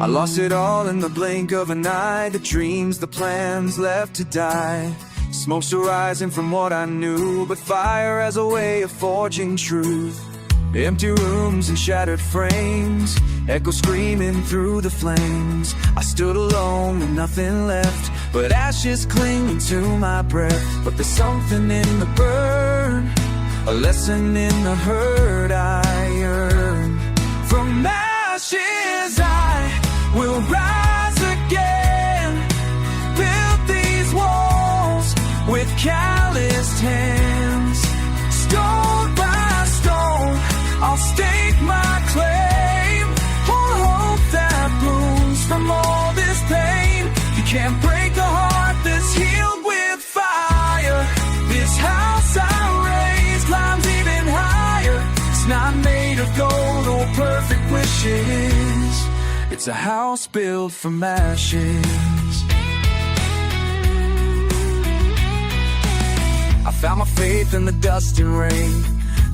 I lost it all in the blink of an eye. The dreams, the plans left to die. Smoke still rising from what I knew, but fire as a way of forging truth. Empty rooms and shattered frames, echo screaming through the flames. I stood alone with nothing left but ashes clinging to my breath. But there's something in the burn, a lesson in the hurt I earned. From ashes I will rise again, build these walls with calloused hands. Stone by stone I'll stake my claim on hope that blooms from all this pain. You can't break a heart that's healed with fire. This house I raise climbs even higher. It's not made of gold or perfect wishes. It's a house built from ashes. I found my faith in the dust and rain.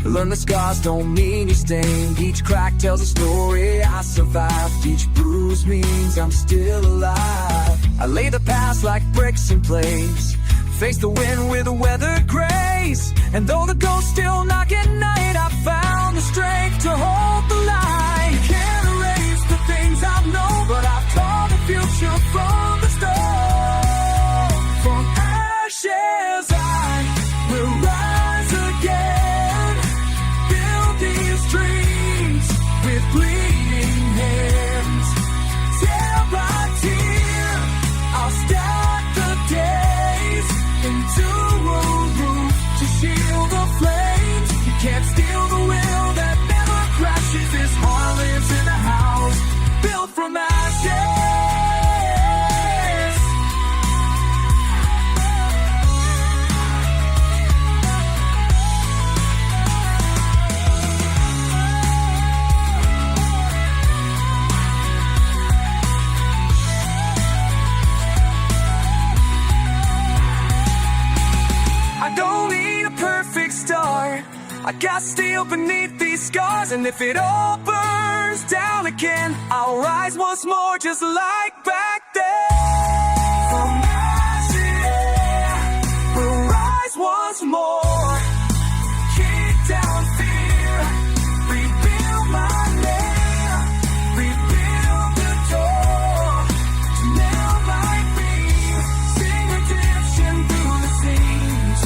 Learn the scars don't mean you're stained. Each crack tells a story I survived. Each bruise means I'm still alive. I lay the past like bricks in place, face the wind with a weathered grace. And though the ghosts still knock at night, I found the strength to hold the light. You can't erase the things I've known, but I've taught the future from the start. From ashes I will rise again, build these dreams with bleeding hands. Tear by tear I'll stack the days into a roof to shield the flames. You can't steal the will that never crashes. This heart lives in a house built from ashes. I don't need a perfect start, I got steel beneath these scars. And if it all burns down again, I'll rise once more just like back then. From ashes we'll rise once more. Kick down fear, rebuild my name, rebuild the door to nail my beam. Sing redemption through the seams.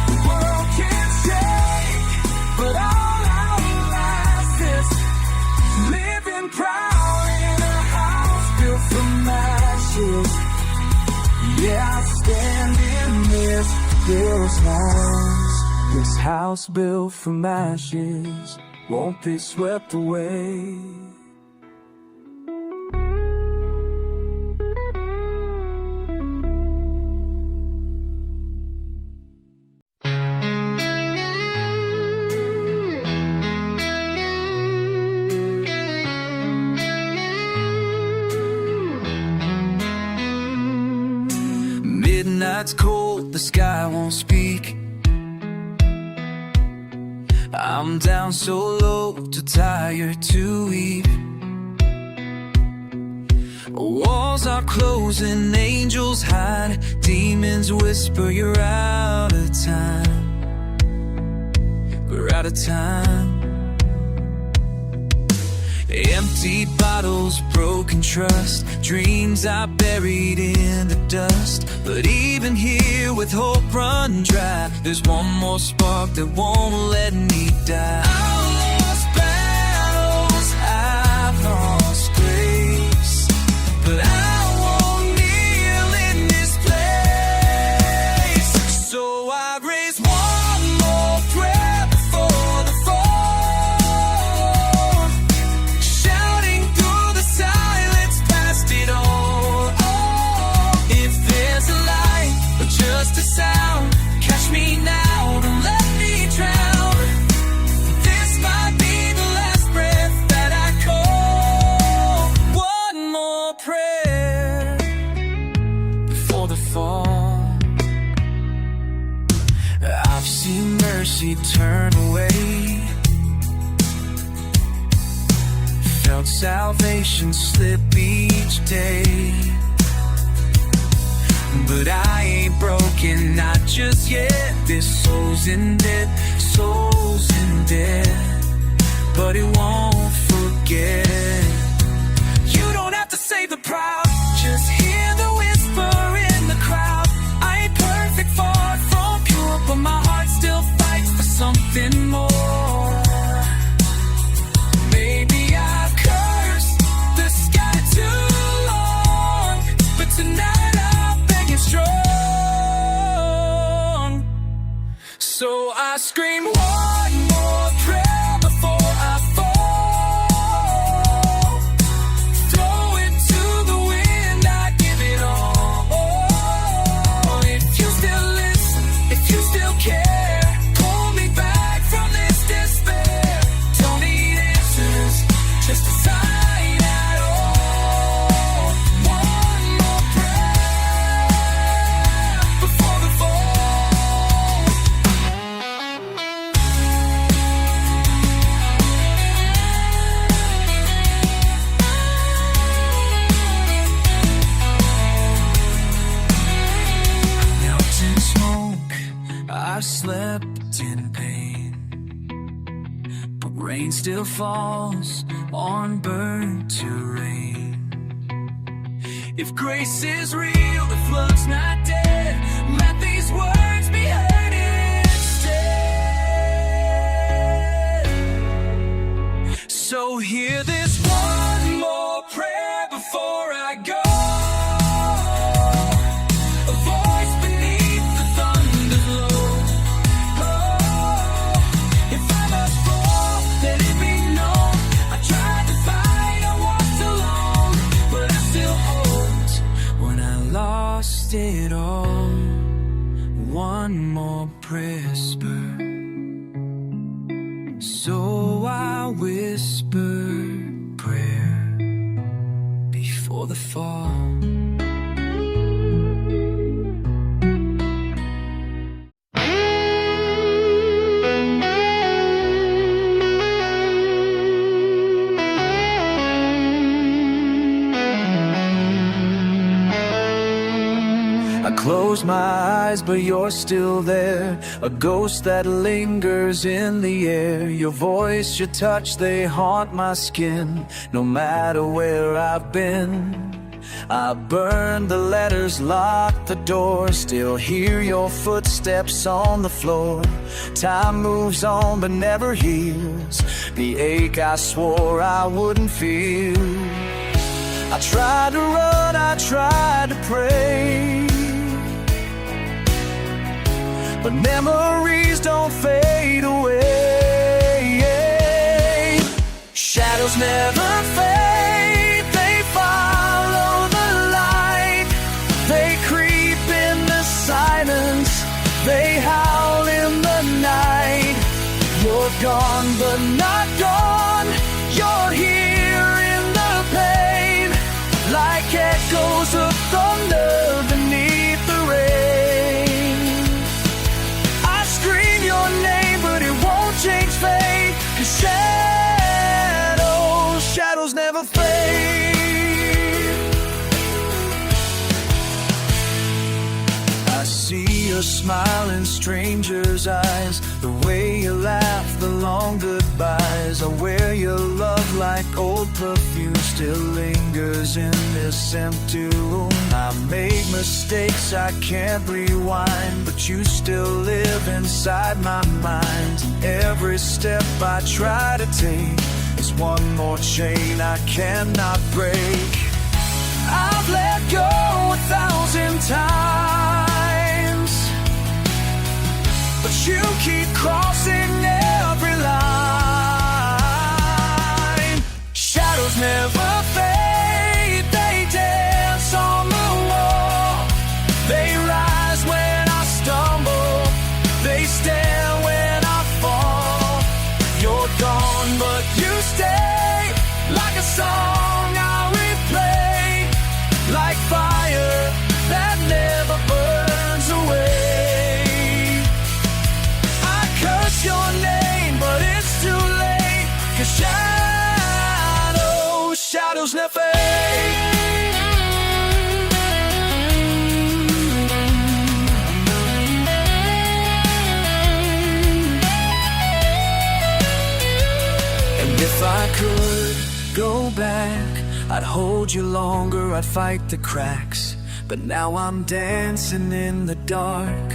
The world can shake, but all outlast this. Living proud in a house built from ashes. Yeah, I stand in this house built from ashes won't be swept away. Midnight's cold, the sky won't speak. I'm down so low, too tired to weep. Walls are closing, angels hide, demons whisper you're out of time. We're out of time. Empty bottles, broken trust, dreams I buried in the dust. But even here with hope run dry, there's one more spark that won't let me die. I've lost battles, I've lost grace, but I won't kneel in this place. So I raise one more prayer before the fall, shouting through the silence past it all. If there's a light or just a sound, catch me now, don't let me drown. This might be the last breath that I call. One more prayer before the fall. I've seen mercy turn away, felt salvation slip each day. But I ain't broken, not just yet. This soul's in debt, soul's in debt, but it won't forget. You don't have to save the proud, just hear the whisper in the crowd. I ain't perfect, far from pure, but my heart still fights for something more. Maybe I've cursed the sky too long, but tonight I'm begging strong. So I scream one more prayer before I fall. Throw it to the wind, I give it all. If you still listen, if you still care, pull me back from this despair. Don't need answers, just a sign at all. One more prayer before the fall. Melt in smoke, I've slept in pain, but rain still falls on burnt terrain. If grace is real, if love's not dead, let these words be heard instead. So hear this one more prayer before I go. A voice beneath the thunder's low. Oh, if I must fall, let it be known. I tried to fight, I walked alone, but I still hoped when I lost it all. One more whisper, so I whisper prayer before the fall. I close my eyes, but you're still there. A ghost that lingers in the air. Your voice, your touch, they haunt my skin. No matter where I've been, I burned the letters, locked the door. Still hear your footsteps on the floor. Time moves on but never heals the ache I swore I wouldn't feel. I tried to run, I tried to pray, but memories don't fade away. Shadows never fade, they follow the light. They creep in the silence, they howl in the night. You're gone but not gone, you're here in the pain, like echoes of thunder beneath the rain. I scream your name, but it won't change fate, 'cause shadows never fade. I see your smile in strangers' eyes, the way you laugh, the long goodbyes. I wear your love like old perfume, still lingers in this empty room. I make mistakes I can't rewind, but you still live inside my mind. Every step I try to take is one more chain I cannot break. I've let go 1,000 times, but you keep crossing every line. Shadows never fade, they dance on the wall. They rise when I stumble, they stare when I fall. You're gone, but you stay, like a song I replay, like fire that never back, I'd hold you longer, I'd fight the cracks. But now I'm dancing in the dark,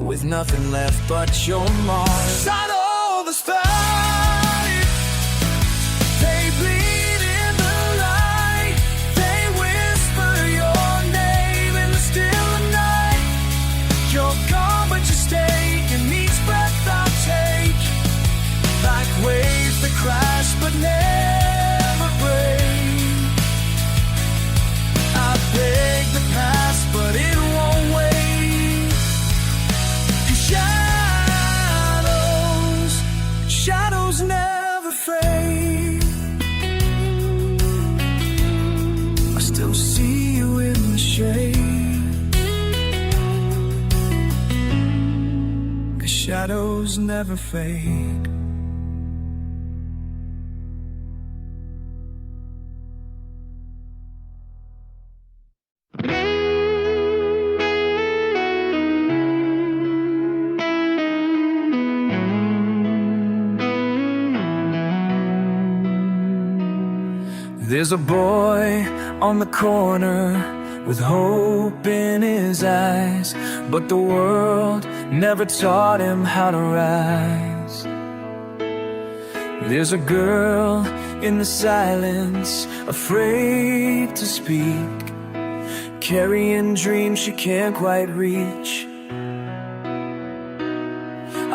with nothing left but your mark. Shadows fight, they bleed in the light, they whisper your name in the still of night. You're gone but you stay, in each breath I'll take, like waves that crash but never break. I beg the past but it won't wait. 'Cause shadows never fade. I still see you in the shade. 'Cause shadows never fade. There's a boy on the corner with hope in his eyes, but the world never taught him how to rise. There's a girl in the silence, afraid to speak, carrying dreams she can't quite reach.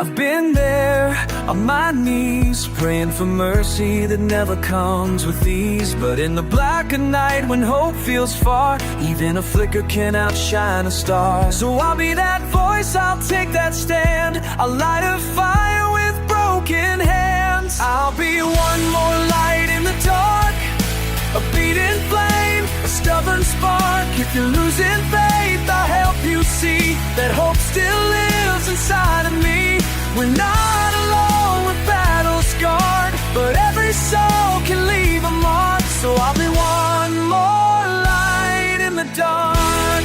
I've been there on my knees, praying for mercy that never comes with ease. But in the black of night, when hope feels far, even a flicker can outshine a star. So I'll be that voice, I'll take that stand, I'll light a fire with broken hands. I'll be one more light in the dark, a beating flame, a stubborn spark. If you're losing faith, I'll help you see that hope still lives inside of me. We're not alone with battle scarred, but every soul can leave a mark. So I'll be one more light in the dark.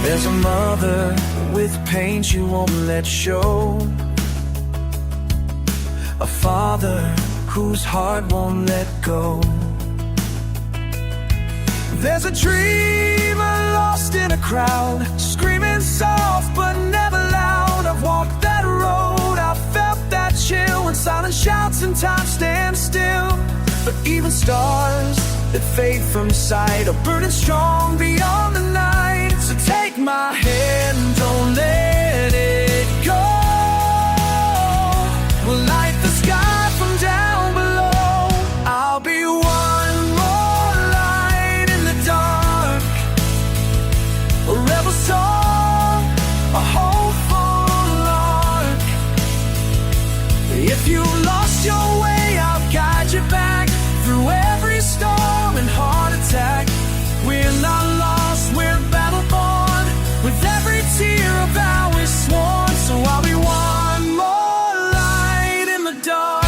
There's a mother with pain she won't let show, a father whose heart won't let go. There's a dreamer lost in a crowd, screaming soft but never loud. I've walked that road, I've felt that chill, when silence shouts and time stands still. But even stars that fade from sight are burning strong beyond the night. So take my hand, don't let it go. We'll light the sky from down below. I'll be one more light in the dark, a rebel song, a hopeful lark. If you lost your way, I'll guide you back through every storm and heart attack. We're not lost, we're battle born, with every tear a vow is sworn. So I'll be one more light in the dark.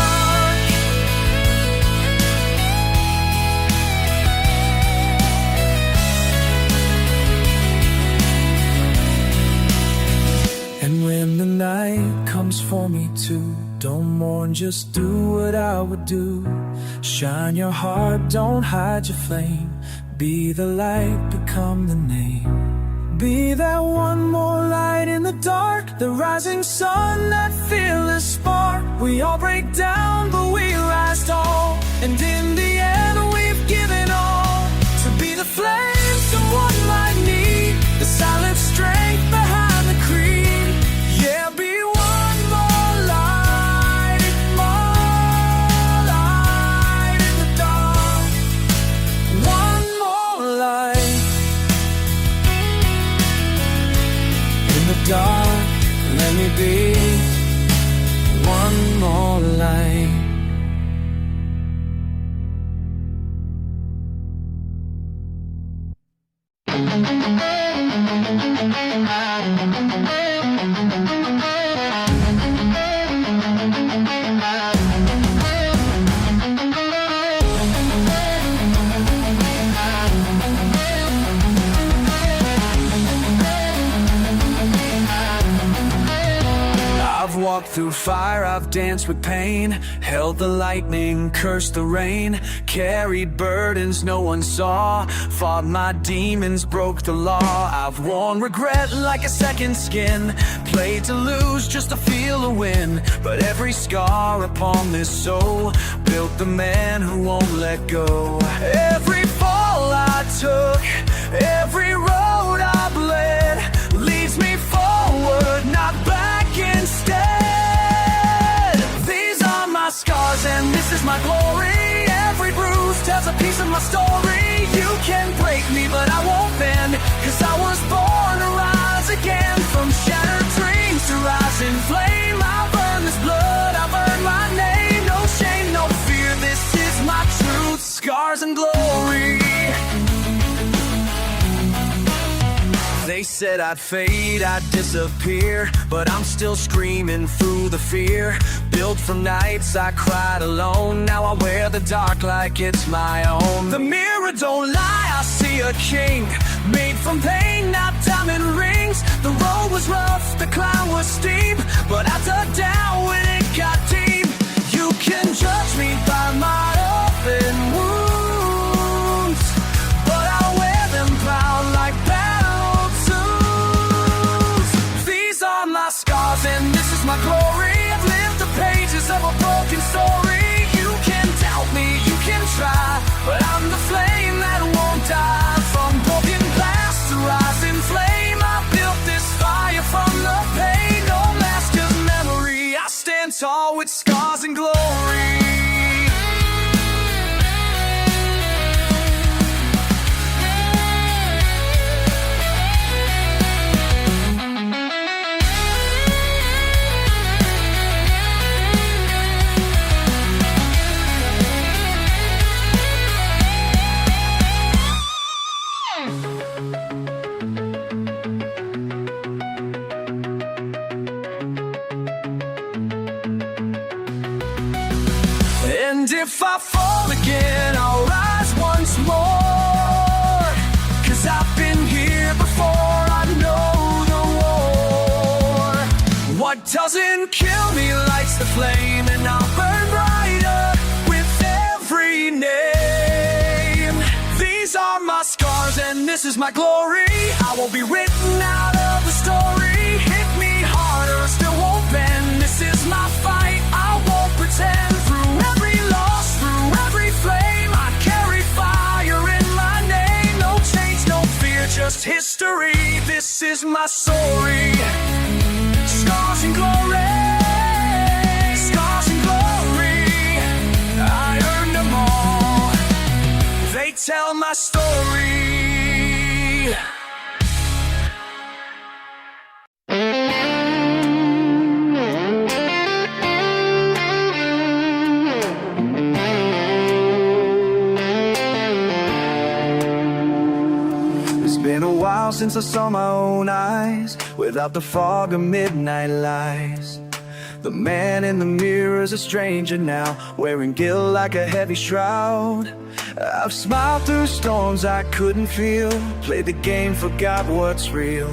And when the night comes for me too, don't mourn, just do what I would do. Shine your heart, don't hide your flame. Be the light, become the name. Be that one more light in the dark, the rising sun, that fearless spark. We all break down, but we rise tall, and in the end we've given all to be the flame someone might need, the silent strength behind the creed. Yeah, be one more light in the dark, one more light in the dark. Let me be one more light. walked through fire, I've danced with pain, held the lightning, cursed the rain, carried burdens no one saw, fought my demons, broke the law. I've worn regret like a second skin, played to lose just to feel a win. But every scar upon this soul built the man who won't let go. Every fall I took, every road I bled, leads me forward, not back instead. These are my scars and this is my glory. Every bruise tells a piece of my story. You can break me but I won't bend, 'cause I was born to rise again. From shattered dreams to rise in flame, I've earned this blood, I've earned my name. No shame, no fear, this is my truth. Scars and glory. They said I'd fade, I'd disappear, but I'm still screaming through the fear. Built from nights I cried alone, now I wear the dark like it's my own. The mirror don't lie, I see a king, made from pain, not diamond rings. The road was rough, the climb was steep, but I dug down when it got deep. You can judge me by my open wounds, but I wear them proud like my scars and this is my glory. I've lived the pages of a broken story. You can doubt me, you can try, but I'm the flame that won't die. From broken glass to rising flame, I built this fire from the pain. No mask of memory, I stand tall with scars and glory. And if I fall again, I'll rise once more, 'cause I've been here before, I know the war. What doesn't kill me lights the flame, and I'll burn brighter with every name. These are my scars and this is my glory. I won't be written out of the story. Hit me harder, still won't bend. This is my fight, I won't pretend. Through every loss, through every flame, I carry fire in my name. No change, no fear, just history. This is my story. Scars and glory, scars and glory, I earned them all. They tell my story. Been a while since I saw my own eyes, without the fog of midnight lies. The man in the mirror's a stranger now, wearing guilt like a heavy shroud. I've smiled through storms I couldn't feel, played the game, forgot what's real.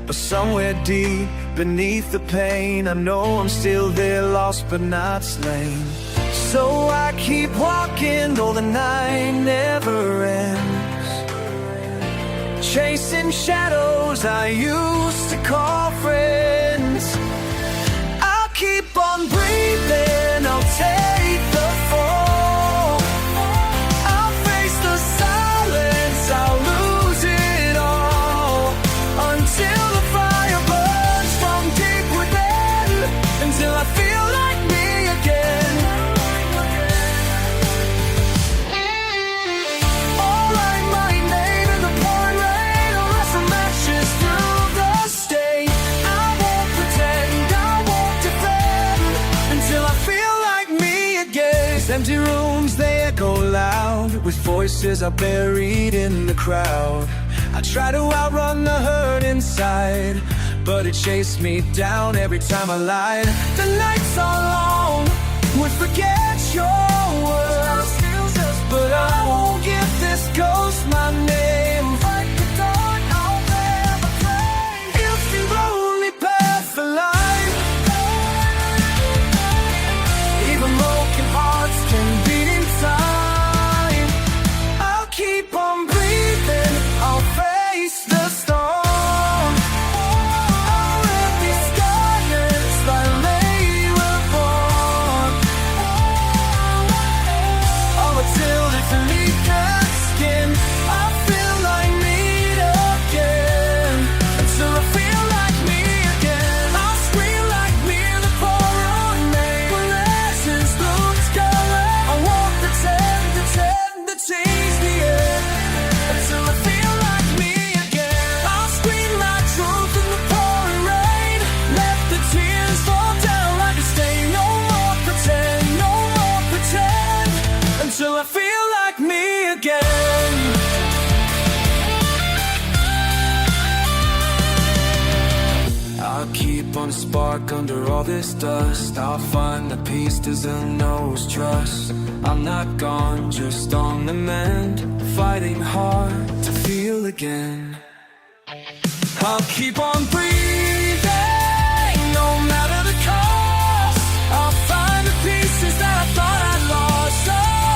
But somewhere deep beneath the pain, I know I'm still there, lost but not slain. So I keep walking, though the night never ends, chasing shadows I used to call friends. I'll keep on breathing, I'll take the fall. I'll face the silence, I'll lose it all, until the fire burns from deep within, until I feel like me again. I'll write my name in the pouring rain, I'll rest some ashes through the stain. I won't pretend, I won't defend, until I feel like me again. Empty rooms, they echo loud, with voices I buried in the crowd. I try to outrun the hurt inside, but it chased me down every time I lied. The nights are long, would forget your words, but I won't give this ghost my name. Fight the dark, I'll never claim. It's the only path for life. spark under all this dust. I'll find the peace doesn't know who's trust. I'm not gone, just on the mend, fighting hard to feel again. I'll keep on breathing, no matter the cost. I'll find the pieces that I thought I'd lost,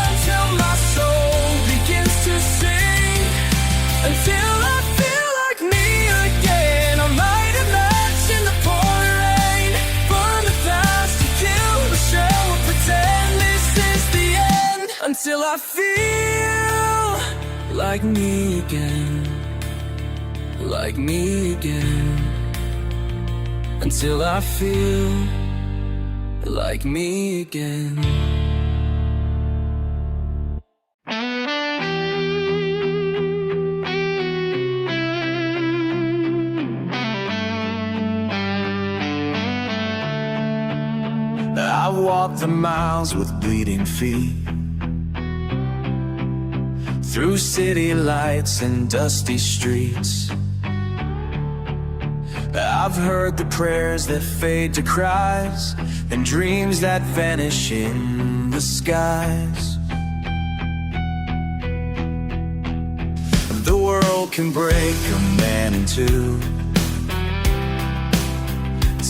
until my soul begins to sing, until I feel like me again. I might imagine the pouring rain, burn the past to kill the shell, and pretend this is the end, until I feel like me again. Like me again, until I feel like me again. I've walked the miles with bleeding feet, through city lights and dusty streets. I've heard the prayers that fade to cries, and dreams that vanish in the skies. The world can break a man in two,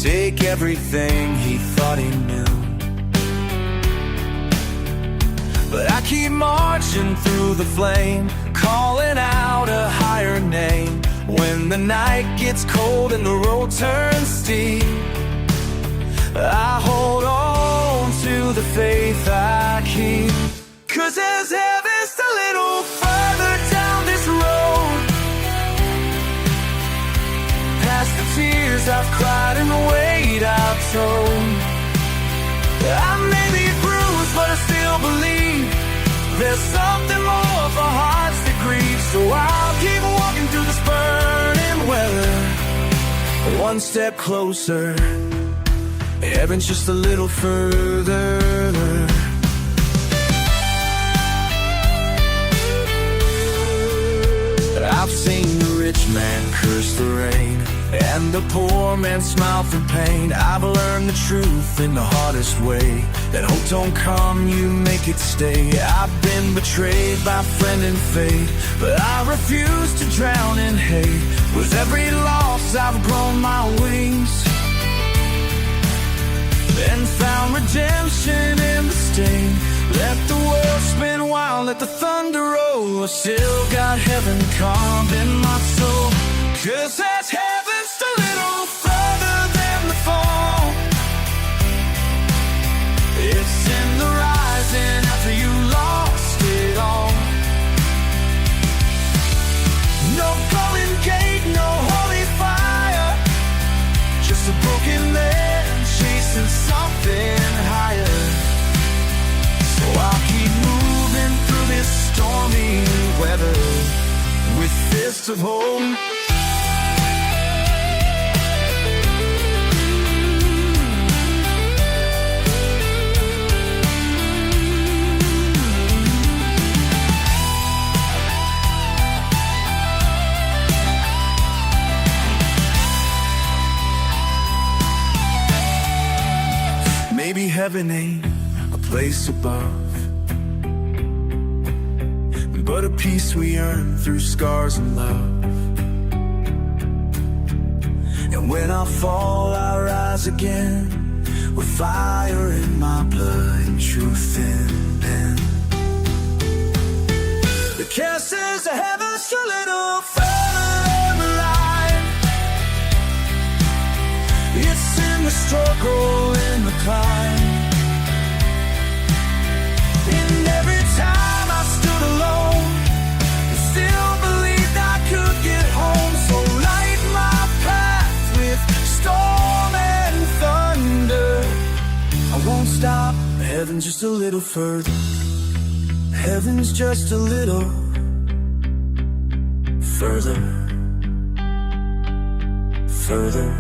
take everything he thought he knew. But I keep marching through the flame, calling out a higher name. When the night gets cold and the road turns steep, I hold on to the faith I keep. 'Cause there's heaven a little further down this road, past the tears I've cried and the weight I've told. I may be bruised, but I still believe there's something more for hearts that grieve. So I'll keep walking through this burning weather, one step closer, heaven's just a little further. I've seen the rich man curse the rain, and the poor man smile from pain. I've learned the truth in the hardest way, that hope don't come, you make it stay. I've been betrayed by friend and fate, but I refuse to drown in hate. With every loss I've grown my wings, and found redemption in the sting. Let the world spin wild, let the thunder roll. I still got heaven carved in my soul. 'Cause that's heaven's a little further than the fall. It's in the rising after you lost it all. No golden gate, no holy fire, just a broken man chasing something higher. So I'll keep moving through this stormy weather with fists of hope. Maybe heaven ain't a place above, but a peace we earn through scars and love. And when I fall, I rise again, with fire in my blood and truth in pen. The kisses of heaven's a little further alive. It's in the struggle, in the climb. And every time I stood alone, I still believed I could get home. So light my path with storm and thunder. I won't stop, heaven's just a little further. Heaven's just a little further. Further.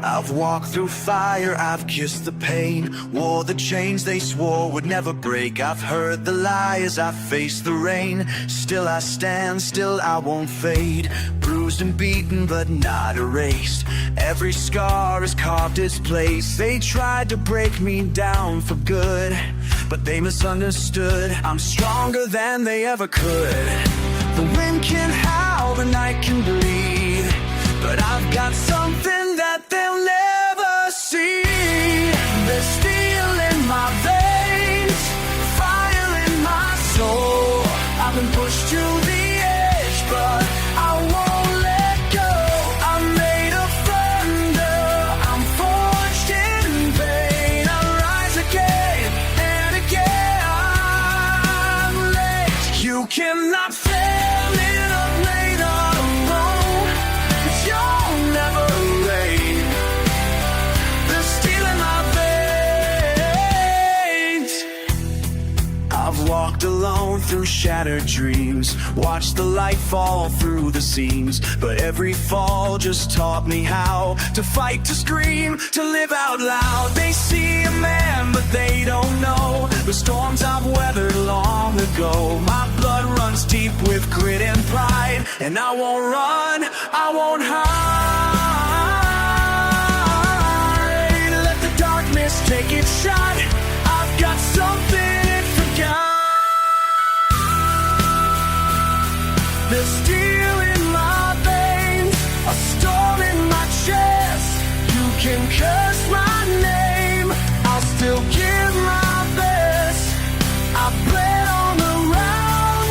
I'll walked through fire, I've kissed the pain, wore the chains they swore would never break. I've heard the lies, I've faced the rain. Still I stand, still I won't fade. Bruised and beaten but not erased. Every scar has carved its place. They tried to break me down for good, but they misunderstood. I'm stronger than they ever could. The wind can howl, the night can bleed, but I've got something that they'll never see. There's steel in my veins, fire in my soul. I've been pushed to the edge, but I won't let go. I'm made of thunder, I'm forged in pain. I rise again and again. I'm late. You cannot fail in a blade alone, 'cause you'll never reign. There's steel in my veins. I've walked alone through shattered dreams, watched the light fall through the seams, but every fall just taught me how to fight, to scream, to live out loud. They see a man, but they don't know the storms I've weathered long ago. My blood runs deep with grit and pride, and I won't run, I won't hide. Let the darkness take its shot. I've got something it forgot. There's steel in my veins, a storm in my chest. You can curse my name, I'll still give my best. I bled on the ground,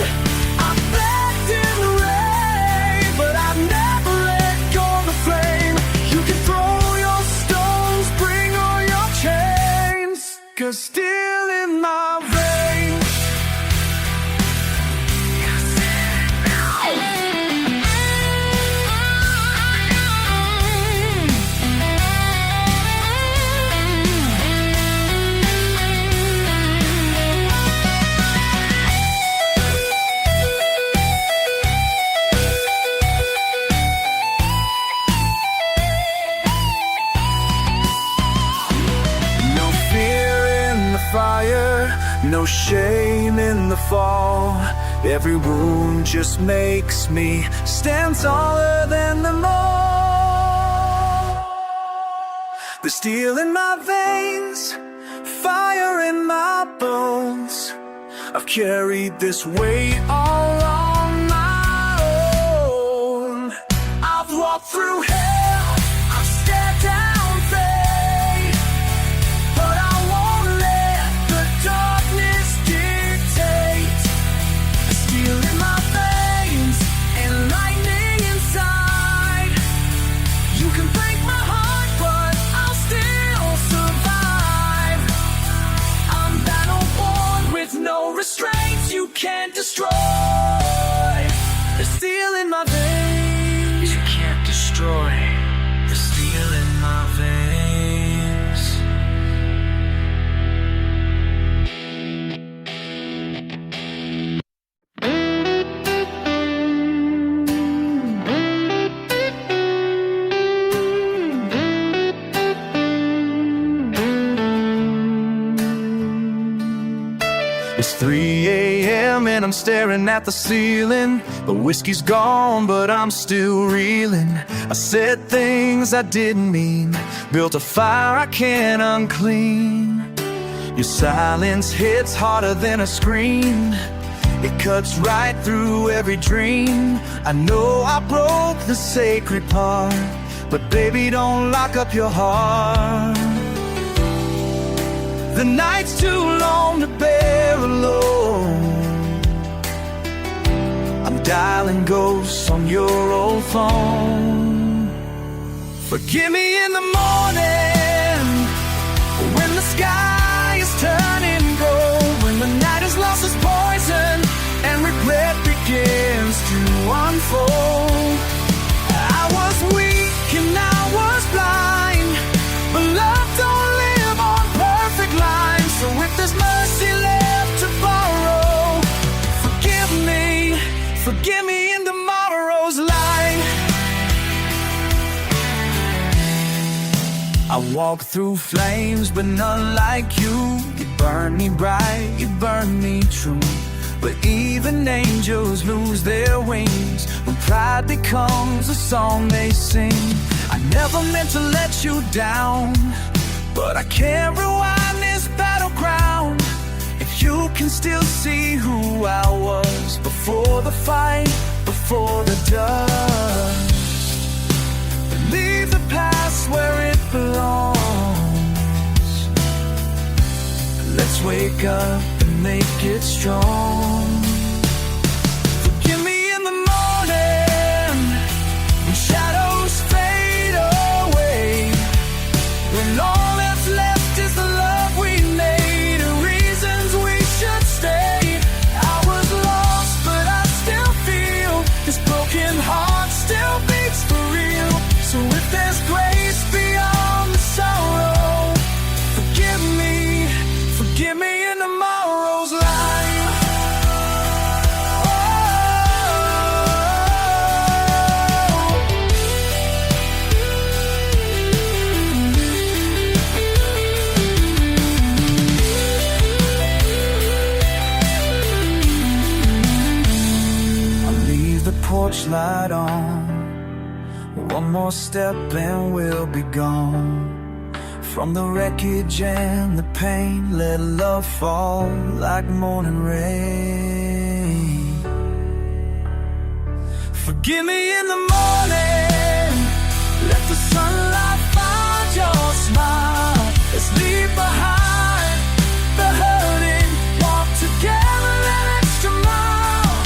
I begged in the rain, but I've never let go of the flame. You can throw your stones, bring all your chains, 'cause steel in my veins. No shame in the fall. Every wound just makes me stand taller than them all. The steel in my veins, fire in my bones. I've carried this weight all on my own. I've walked through hell, I've stared down fate, but I won't let the darkness dictate. The steel in my veins and lightning inside. You can break my heart, but I'll still survive. I'm battle-born with no restraints. You can't destroy the steel in my veins. You can't destroy the steel in my veins. It's 3 a.m. and I'm staring at the ceiling. The whiskey's gone, but I'm still reeling. I said things I didn't mean, built a fire I can't unclean. Your silence hits harder than a scream. It cuts right through every dream. I know I broke the sacred part, but baby, don't lock up your heart. The night's too long to bear alone. I'm dialing ghosts on your old phone. Forgive me in the morning, when the sky is turning gold, when the night has lost its poison and regret begins to unfold. I was weak and I was blind, but love don't live on perfect lines. So if there's mercy left to borrow, forgive me in tomorrow's light. I walk through flames, but none like you. You burn me bright, you burn me true. But even angels lose their wings when pride becomes a song they sing. I never meant to let you down, but I can't rewind this battleground. If you can still see who I was before the fight, before the dust, leave the past where it belongs. Let's wake up and make it strong. Forgive me in the morning when shadows fade away, when all that's left is the love we made and reasons we should stay. I was lost, but I still feel this broken heart still beats for real. So if there's grace beyond the sorrow, forgive me in tomorrow's light. I'll leave the porch light on. One more step and we'll be gone. From the wreckage and the pain, let love fall like morning rain. Forgive me in the morning, let the sunlight find your smile. Let's leave behind the hurting, walk together an extra mile.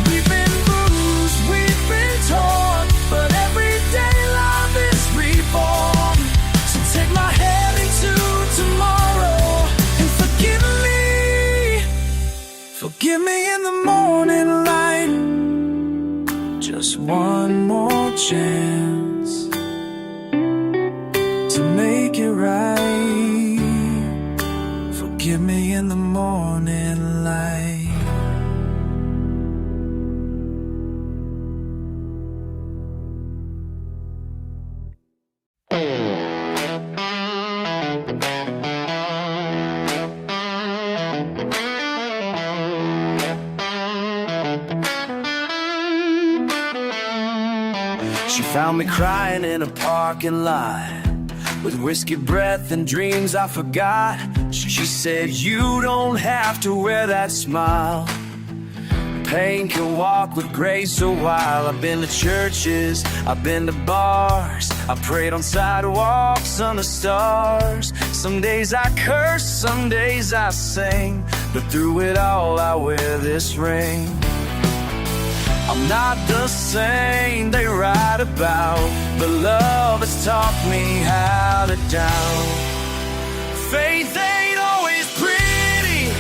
We've been bruised, we've been torn, but every day love is reborn. So take my hand into tomorrow and forgive me in the morning light. Just one more chance to make it right. Forgive me in the morning light. She found me crying in a parking lot with whiskey breath and dreams I forgot. She said, you don't have to wear that smile. Pain can walk with grace a while. I've been to churches, I've been to bars, I prayed on sidewalks under stars. Some days I curse, some days I sing, but through it all I wear this ring. I'm not the saint they write about, but love has taught me how to doubt. Faith ain't always pretty,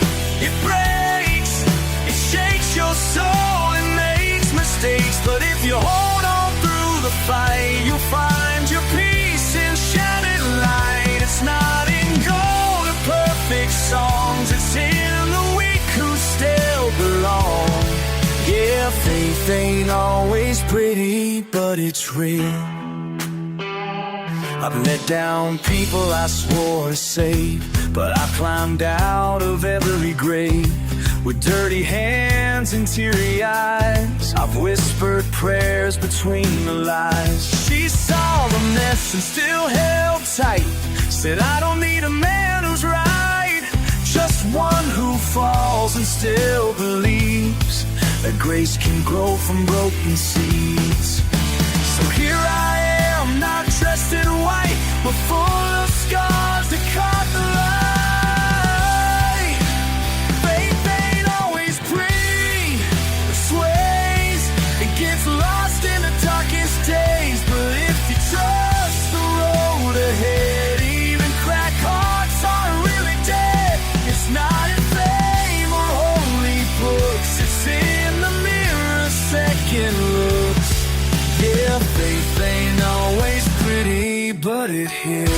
it breaks, it shakes your soul and makes mistakes. But if you hold on through the fight, you'll find your peace in shining light. It's not in gold or perfect songs, it's in the weak who still belong. Yeah, faith ain't always pretty, but it's real. I've let down people I swore to save, but I climbed out of every grave with dirty hands and teary eyes. I've whispered prayers between the lies. She saw the mess and still held tight, said I don't need a man who's right, just one who falls and still believes that grace can grow from broken seeds. So here I am, not dressed in white, but full of scars that caught the light. Faith ain't always pretty, it sways, it gets lost in the darkest days. But if you trust the road ahead, even cracked hearts aren't really dead. It's not in fame or holy books, it's in the mirror, second looks. Yeah, faith ain't always pretty, but it hits.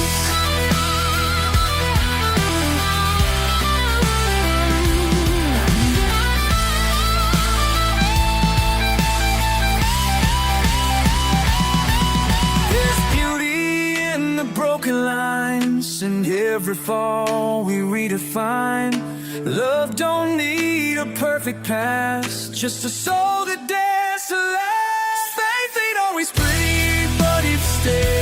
There's beauty in the broken line. rise and every fall we redefine. Love don't need a perfect past, just a soul that dares to last. Faith ain't always pretty, but it stays.